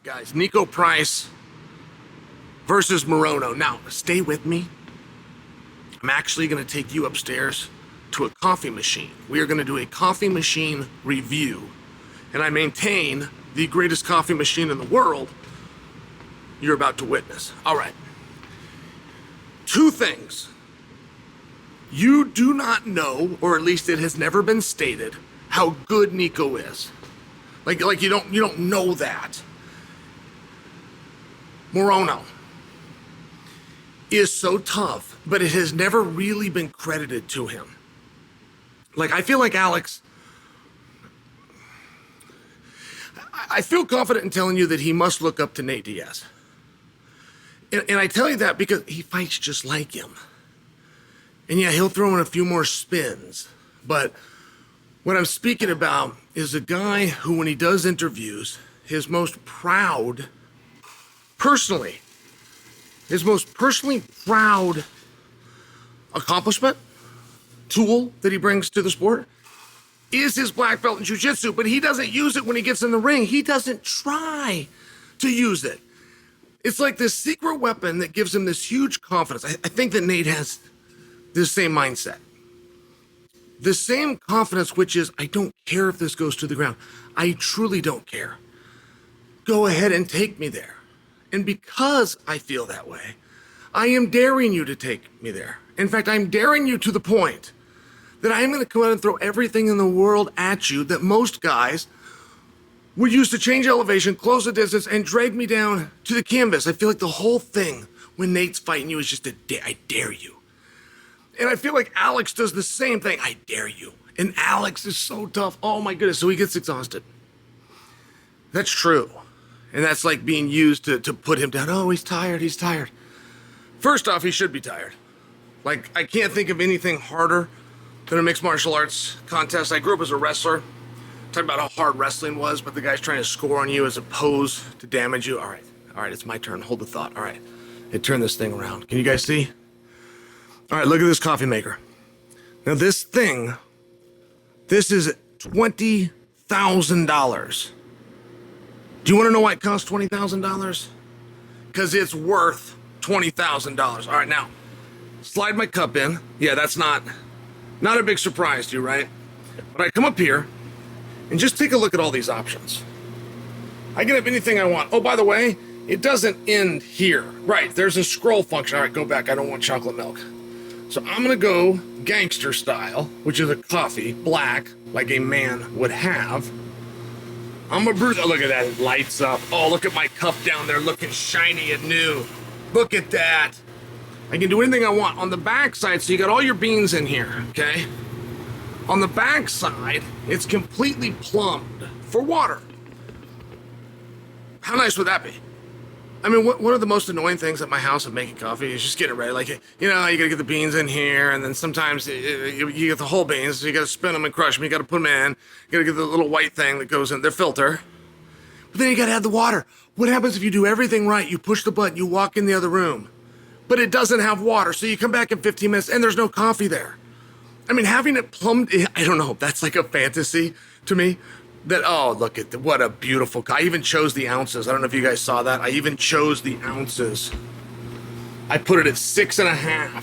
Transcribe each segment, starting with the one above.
Guys, Niko Price versus Morono. Now, stay with me. I'm actually going to take you upstairs to a coffee machine. We are going to do a coffee machine review. And I maintain the greatest coffee machine in the world you're about to witness. All right. Two things. You do not know, or at least it has never been stated, how good Niko is. Like you don't know that. Morono is so tough, but it has never really been credited to him. Like, I feel like Alex, I feel confident in telling you that he must look up to Nate Diaz. And I tell you that because he fights just like him. And yeah, he'll throw in a few more spins. But what I'm speaking about is a guy who, when he does interviews, his most personally proud accomplishment, tool that he brings to the sport is his black belt in jiu-jitsu, but he doesn't use it when he gets in the ring. He doesn't try to use it. It's like this secret weapon that gives him this huge confidence. I think that Nate has this same mindset. The same confidence, which is, I don't care if this goes to the ground. I truly don't care. Go ahead and take me there. And because I feel that way, I am daring you to take me there. In fact, I'm daring you to the point that I am going to come out and throw everything in the world at you that most guys would use to change elevation, close the distance, and drag me down to the canvas. I feel like the whole thing when Nate's fighting you is just I dare you. And I feel like Alex does the same thing. I dare you. And Alex is so tough. Oh my goodness. So he gets exhausted. That's true. And that's like being used to put him down. Oh, he's tired. He's tired. First off, he should be tired. Like, I can't think of anything harder than a mixed martial arts contest. I grew up as a wrestler. Talking about how hard wrestling was, but the guy's trying to score on you as opposed to damage you. All right, it's my turn. Hold the thought. All right, I turn this thing around. Can you guys see? All right, look at this coffee maker. Now this thing, this is $20,000. Do you want to know why it costs $20,000? Because it's worth $20,000. All right, now, slide my cup in. Yeah, that's not a big surprise to you, right? But I come up here and just take a look at all these options. I can have anything I want. Oh, by the way, it doesn't end here. Right, there's a scroll function. All right, go back. I don't want chocolate milk. So I'm gonna go gangster style, which is a coffee, black, like a man would have. I'm gonna brew. Oh, look at that, it lights up. Oh, look at my cup down there looking shiny and new. Look at that. I can do anything I want. On the back side, so you got all your beans in here, okay? On the back side, it's completely plumbed for water. How nice would that be? I mean, one of the most annoying things at my house of making coffee is just getting it ready. Like, you gotta get the beans in here, and then sometimes you get the whole beans, so you gotta spin them and crush them, you gotta put them in, you gotta get the little white thing that goes in their filter. But then you gotta add the water. What happens if you do everything right? You push the button, you walk in the other room, but it doesn't have water, so you come back in 15 minutes and there's no coffee there. I mean, having it plumbed, I don't know, that's like a fantasy to me. That, oh, look at what a beautiful, I even chose the ounces. I don't know if you guys saw that. I even chose the ounces. I put it at 6.5.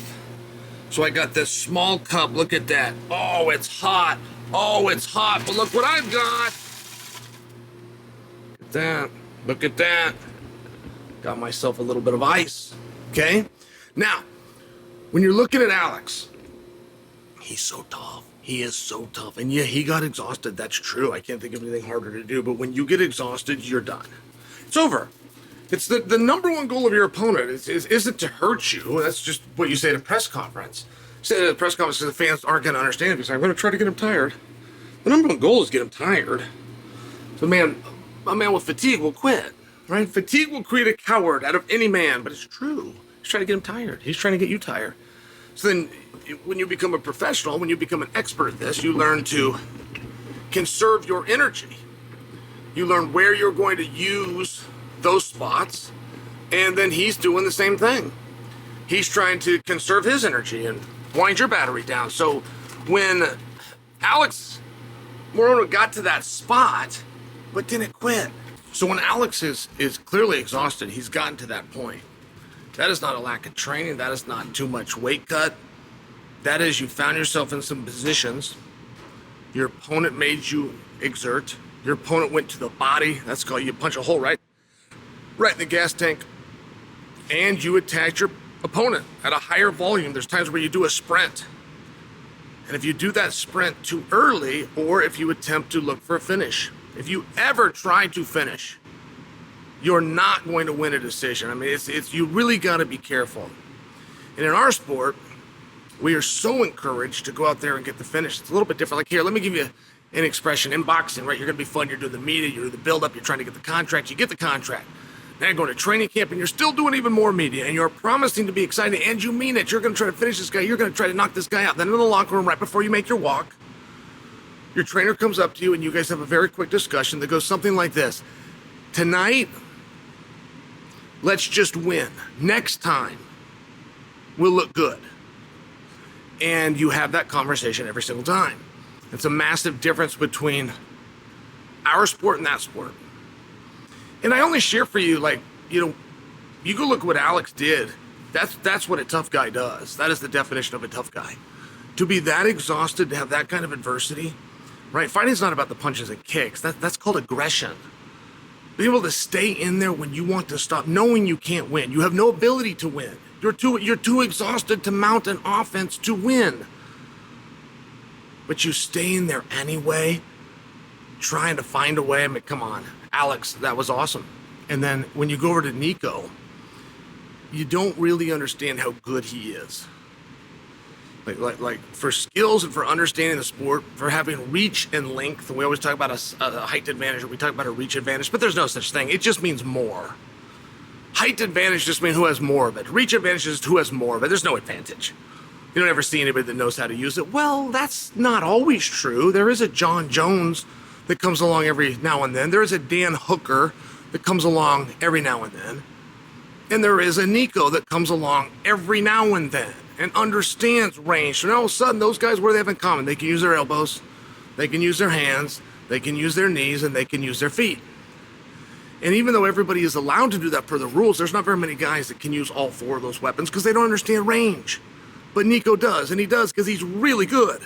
So I got this small cup. Look at that. Oh, it's hot. Oh, it's hot. But look what I've got. Look at that. Look at that. Got myself a little bit of ice. Okay? Now, when you're looking at Alex, he's so tough. He is so tough. And yeah, he got exhausted. That's true. I can't think of anything harder to do. But when you get exhausted, you're done. It's over. It's the number one goal of your opponent isn't to hurt you. That's just what you say at a press conference. You say at a press conference because the fans aren't going to understand it because I'm going to try to get him tired. The number one goal is get him tired. So a man with fatigue will quit, right? Fatigue will create a coward out of any man, but it's true. He's trying to get him tired. He's trying to get you tired. So then when you become a professional, when you become an expert at this, you learn to conserve your energy. You learn where you're going to use those spots, and then he's doing the same thing. He's trying to conserve his energy and wind your battery down. So when Alex Morono got to that spot, but didn't quit, So when Alex is clearly exhausted, he's gotten to that point. That is not a lack of training. That is not too much weight cut. That is, you found yourself in some positions. Your opponent made you exert. Your opponent went to the body. That's called, you punch a hole right in the gas tank. And you attacked your opponent at a higher volume. There's times where you do a sprint. And if you do that sprint too early, or if you attempt to look for a finish, if you ever try to finish, you're not going to win a decision. I mean, it's you really got to be careful. And in our sport, we are so encouraged to go out there and get the finish. It's a little bit different. Like here, let me give you an expression. In boxing, right, you're going to be fun. You're doing the media, you're doing the build-up, you're trying to get the contract. You get the contract. Now you're going to training camp, and you're still doing even more media, and you're promising to be excited, and you mean it. You're going to try to finish this guy. You're going to try to knock this guy out. Then in the locker room, right before you make your walk, your trainer comes up to you, and you guys have a very quick discussion that goes something like this. Tonight, let's just win. Next time, we'll look good. And you have that conversation every single time. It's a massive difference between our sport and that sport. And I only share for you, like, you go look at what Alex did. That's what a tough guy does. That is the definition of a tough guy. To be that exhausted, to have that kind of adversity, right? Fighting's not about the punches and kicks. That's called aggression. Being able to stay in there when you want to stop, knowing you can't win. You have no ability to win. You're too exhausted to mount an offense to win. But you stay in there anyway, trying to find a way. I mean, come on. Alex, that was awesome. And then when you go over to Niko, you don't really understand how good he is. Like for skills and for understanding the sport, for having reach and length. We always talk about a height advantage, or we talk about a reach advantage, but there's no such thing. It just means more. Height advantage just means who has more of it. Reach advantage is who has more of it. There's no advantage. You don't ever see anybody that knows how to use it. Well, that's not always true. There is a Jon Jones that comes along every now and then. There is a Dan Hooker that comes along every now and then. And there is a Niko that comes along every now and then and understands range. So all of a sudden, those guys, what do they have in common? They can use their elbows, they can use their hands, they can use their knees, and they can use their feet. And even though everybody is allowed to do that per the rules, there's not very many guys that can use all four of those weapons because they don't understand range. But Niko does, and he does because he's really good.